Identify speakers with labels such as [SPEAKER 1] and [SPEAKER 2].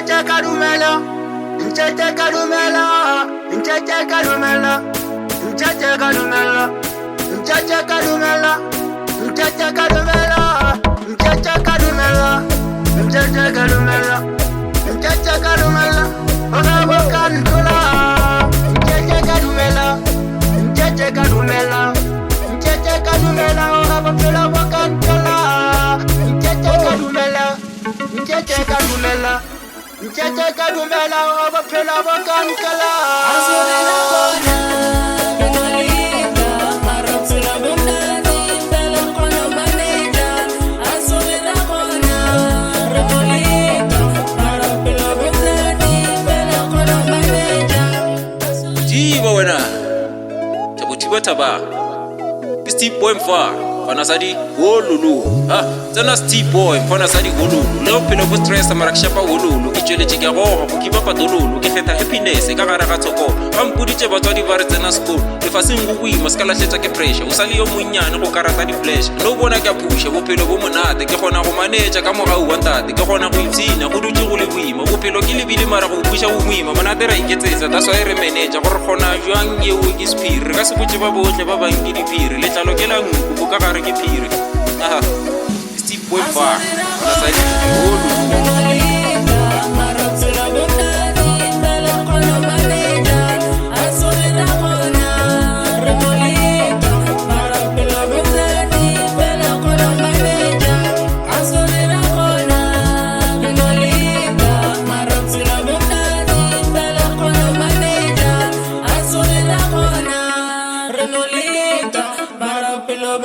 [SPEAKER 1] Nchacha Karumela, Nchacha Karumela, Nchacha Karumela, Nchacha Karumela, Nchacha Karumela, Nchacha Karumela, Nchacha Karumela, Nchacha Karumela, Nchacha Karumela, Orabo Kantula, Nchacha Karumela, Nchacha Karumela, Nchacha Karumela, Orabo Kantula, Nchacha Karumela, Nchacha Karumela, Nchacha Karumela, Orabo Kantula.
[SPEAKER 2] Wena Tabuti Taba Steve Boy Mfa Fana Sadi Wolulu Zana Steve Boy Fana Sadi Wolulu Leo pelo po stress amarakshapa Wolulu Ichole chigaro Kukiba patolulu Kefeta happiness Kagara katoko Kampudi cheba twadi vare zena school Lefasi ngugui Maskala cheta ke pressure Usali yo munyana Ko karata di flesh No bona kya pusha Wopelo bo monate Ke khona go manager Ka moga uwantate Ke khona go itsina Go dutse go le boima Wopelo ke le bile mara go pusha o muima Monate ra iketsetsa That's why re manager Gore khona jwang ye o ke spiri Ka se botse ba botle ba bang ke dipiri Le tlalo ke la nku Go ka gare ke piri Steve Boy Far Fana Sadi Wolulu
[SPEAKER 3] Renolita, para pelo